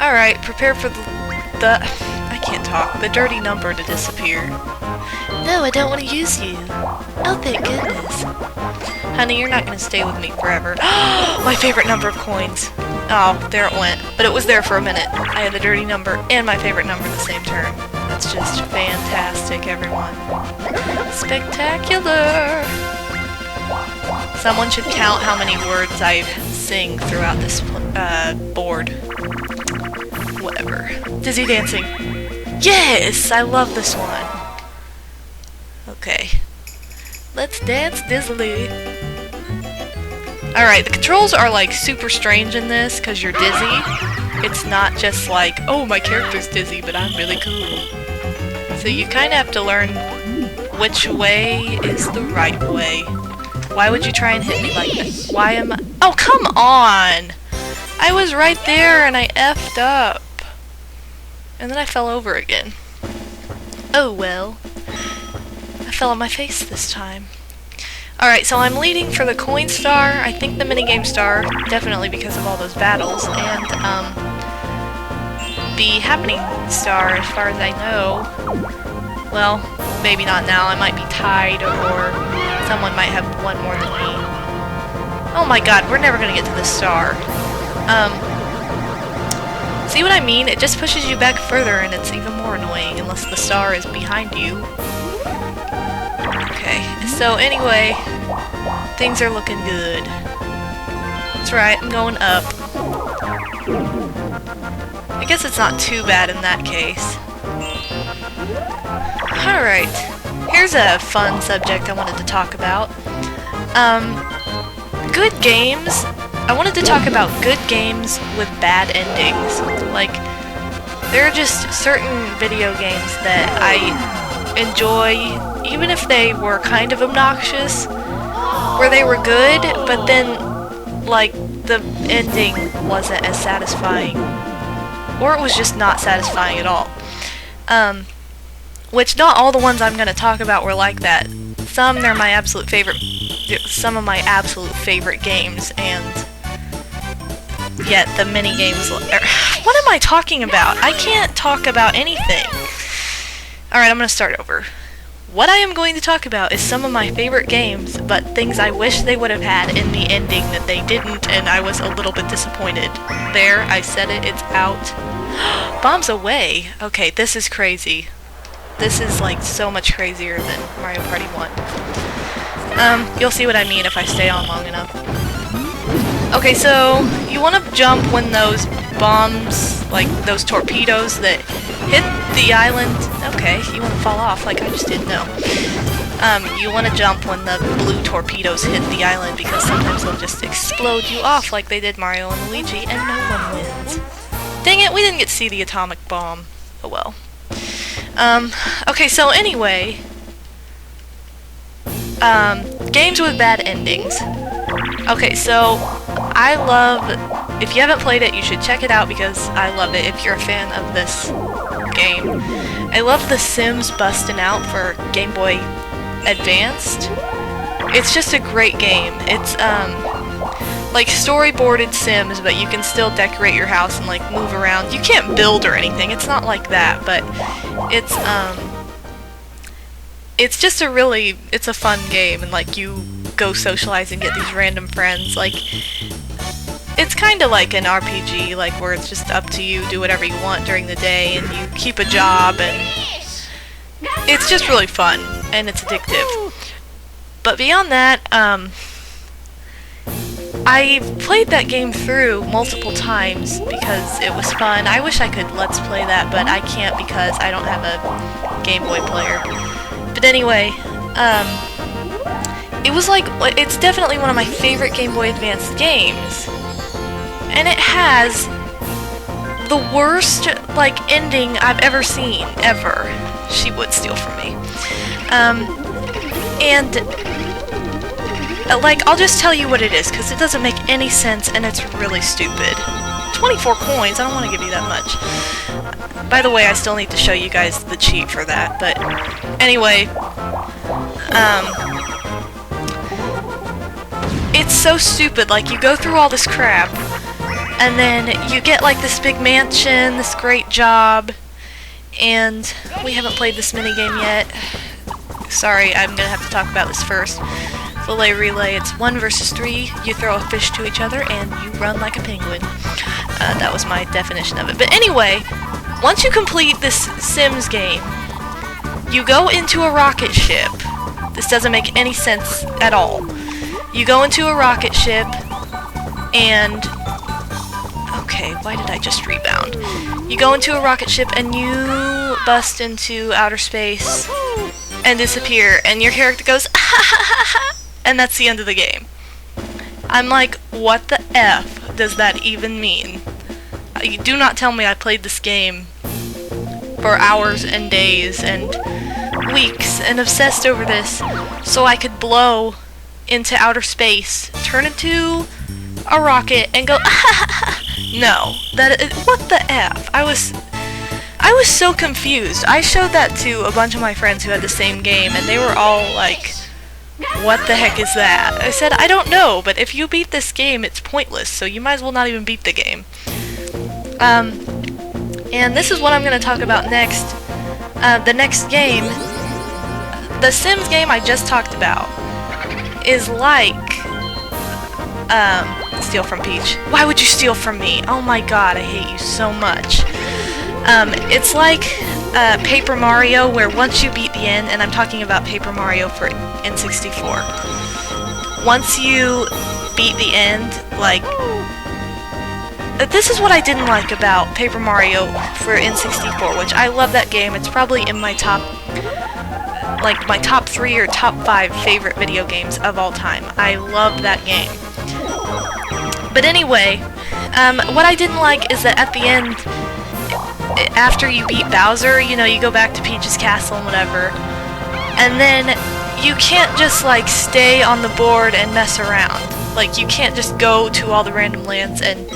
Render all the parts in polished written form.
Alright, prepare for I can't talk. The dirty number to disappear. No, I don't want to use you. Oh, thank goodness. Honey, you're not going to stay with me forever. My favorite number of coins. Oh, there it went. But it was there for a minute. I had the dirty number and my favorite number the same turn. That's just fantastic, everyone. Spectacular! Someone should count how many words I sing throughout this board. Whatever. Dizzy dancing. Yes! I love this one. Okay. Let's dance dizzily. Alright, the controls are like super strange in this because you're dizzy. It's not just like, oh, my character's dizzy, but I'm really cool. So you kind of have to learn which way is the right way. Why would you try and hit me like that? Why am I... Oh, come on! I was right there and I effed up. And then I fell over again. Oh well. I fell on my face this time. Alright, so I'm leading for the coin star, I think the minigame star, definitely because of all those battles, and the happening star, as far as I know, well, maybe not now, I might be tied, or someone might have one more than me. Oh my god, we're never gonna get to the star. See what I mean? It just pushes you back further and it's even more annoying unless the star is behind you. Okay, so anyway, things are looking good. That's right, I'm going up. I guess it's not too bad in that case. Alright, here's a fun subject I wanted to talk about. Good games. I wanted to talk about good games with bad endings. Like, there are just certain video games that I enjoy, even if they were kind of obnoxious, where they were good, but then, like, the ending wasn't as satisfying. Or it was just not satisfying at all. Which not all the ones I'm going to talk about were like that. Some, they're my absolute favorite, some of my absolute favorite games, and yet the mini games. What am I talking about? I can't talk about anything. Alright, I'm gonna start over. What I am going to talk about is some of my favorite games, but things I wish they would have had in the ending that they didn't, and I was a little bit disappointed. There, I said it, it's out. Bombs away! Okay, this is crazy. This is like so much crazier than Mario Party 1. You'll see what I mean if I stay on long enough. Okay, so you want to jump when those bombs, like those torpedoes that hit the island. Okay, you want to fall off like I just did. No. You want to jump when the blue torpedoes hit the island because sometimes they'll just explode you off like they did Mario and Luigi, and no one wins. Dang it, we didn't get to see the atomic bomb. Oh well. Okay, so anyway, games with bad endings. Okay, so I love, if you haven't played it, you should check it out because I love it if you're a fan of this game. I love the Sims Bustin Out for Game Boy Advanced. It's just a great game. It's, like storyboarded Sims, but you can still decorate your house and like move around. You can't build or anything, it's not like that, but it's just a really, it's a fun game, and like you go socialize and get these random friends. Like, it's kind of like an RPG, like where it's just up to you, do whatever you want during the day, and you keep a job, and it's just really fun, and it's addictive. But beyond that, I played that game through multiple times because it was fun. I wish I could Let's Play that, but I can't because I don't have a Game Boy player. But anyway, it was like, it's definitely one of my favorite Game Boy Advance games. And it has the worst, like, ending I've ever seen, ever. She would steal from me. Like, I'll just tell you what it is, because it doesn't make any sense, and it's really stupid. 24 coins, I don't want to give you that much. By the way, I still need to show you guys the cheat for that, but anyway, it's so stupid. Like, you go through all this crap, And then you get like this big mansion, this great job, and we haven't played this minigame yet. Sorry, I'm gonna have to talk about this first. Filet Relay, it's 1 versus 3. You throw a fish to each other and you run like a penguin. That was my definition of it. But anyway, once you complete this Sims game, you go into a rocket ship. This doesn't make any sense at all. You go into a rocket ship and... Okay, why did I just rebound? You go into a rocket ship and you bust into outer space and disappear, and your character goes, and that's the end of the game. I'm like, what the F does that even mean? You do not tell me I played this game for hours and days and weeks and obsessed over this so I could blow into outer space, turn into a rocket, and go, no. What the F? I was so confused. I showed that to a bunch of my friends who had the same game, and they were all like, what the heck is that? I said, I don't know, but if you beat this game, it's pointless, so you might as well not even beat the game. And this is what I'm going to talk about next. The next game, the Sims game I just talked about, is like, steal from Peach. Why would you steal from me? Oh my god, I hate you so much. It's like Paper Mario, where once you beat the end, and I'm talking about Paper Mario for N64. Once you beat the end, like, this is what I didn't like about Paper Mario for N64, which I love that game. It's probably in my top, like, my top 3 or top 5 favorite video games of all time. I love that game. But anyway, what I didn't like is that at the end, after you beat Bowser, you know, you go back to Peach's castle and whatever, and then you can't just, like, stay on the board and mess around. Like, you can't just go to all the random lands and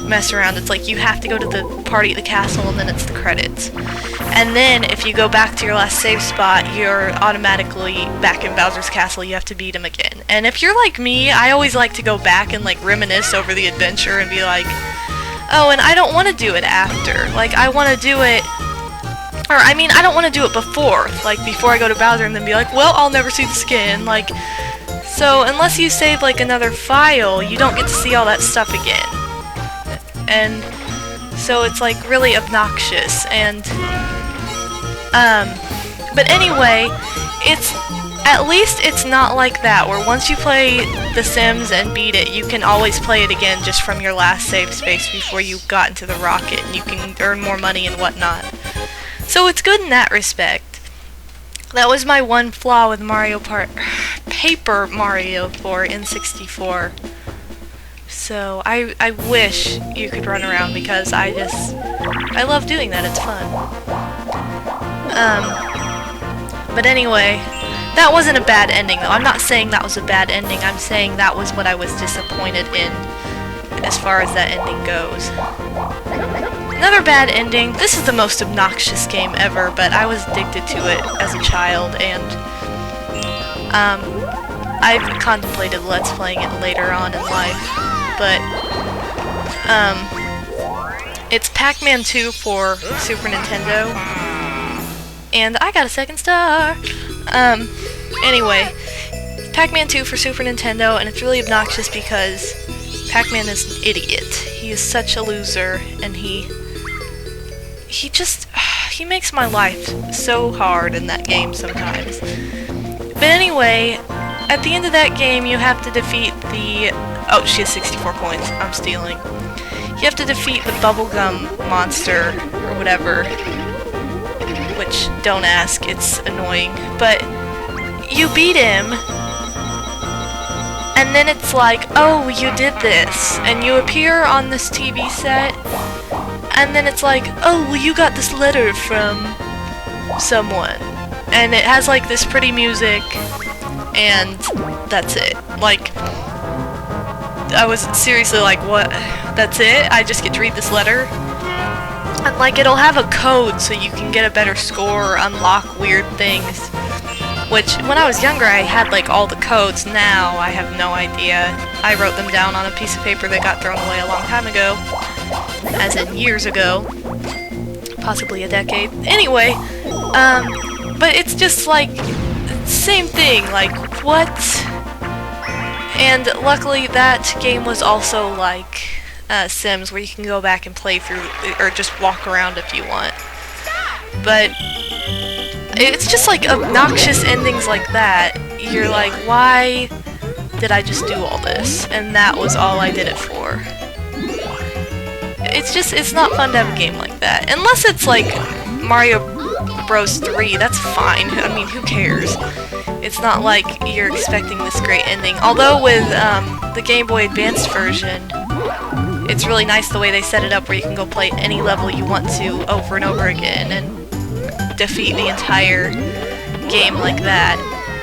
mess around. It's like you have to go to the party at the castle and then it's the credits. And then if you go back to your last save spot, you're automatically back in Bowser's castle. You have to beat him again. And if you're like me, I always like to go back and, like, reminisce over the adventure and be like, oh, and I don't want to do it after. Like, I want to do it, or I mean, I don't want to do it before. Like, before I go to Bowser and then be like, well, I'll never see this again. Like, so unless you save, like, another file, you don't get to see all that stuff again. And so it's, like, really obnoxious. And but anyway, at least it's not like that, where once you play The Sims and beat it, you can always play it again just from your last save space before you got into the rocket, and you can earn more money and whatnot. So it's good in that respect. That was my one flaw with Paper Mario for N64. So I wish you could run around, because I love doing that. It's fun. But anyway, that wasn't a bad ending, though. I'm not saying that was a bad ending. I'm saying that was what I was disappointed in as far as that ending goes. Another bad ending. This is the most obnoxious game ever, but I was addicted to it as a child, and I've contemplated Let's Playing it later on in life, but it's Pac-Man 2 for Super Nintendo, and I got a 2nd star. Anyway, Pac-Man 2 for Super Nintendo, and it's really obnoxious because Pac-Man is an idiot. He is such a loser, and he makes my life so hard in that game sometimes. But anyway, at the end of that game, you have to defeat the... Oh, she has 64 points. I'm stealing. You have to defeat the bubblegum monster, or whatever. Which, don't ask, it's annoying. But you beat him, and then it's like, oh, you did this. And you appear on this TV set, and then it's like, oh, well, you got this letter from someone. And it has, like, this pretty music, and that's it. Like, I was seriously like, what? That's it? I just get to read this letter? And, like, it'll have a code so you can get a better score or unlock weird things. which when I was younger I had like all the codes. Now I have no idea. I wrote them down on a piece of paper that got thrown away a long time ago, as in years ago, possibly a decade. Anyway, but it's just like same thing, like what? And luckily that game was also like Sims, where you can go back and play through, or just walk around if you want. But it's just like obnoxious endings like that. You're like, why did I just do all this? And that was all I did it for. It's not fun to have a game like that. Unless it's like Mario Bros. 3, that's fine. I mean, who cares? It's not like you're expecting this great ending. Although with the Game Boy Advanced version, it's really nice the way they set it up, where you can go play any level you want to over and over again and defeat the entire game like that.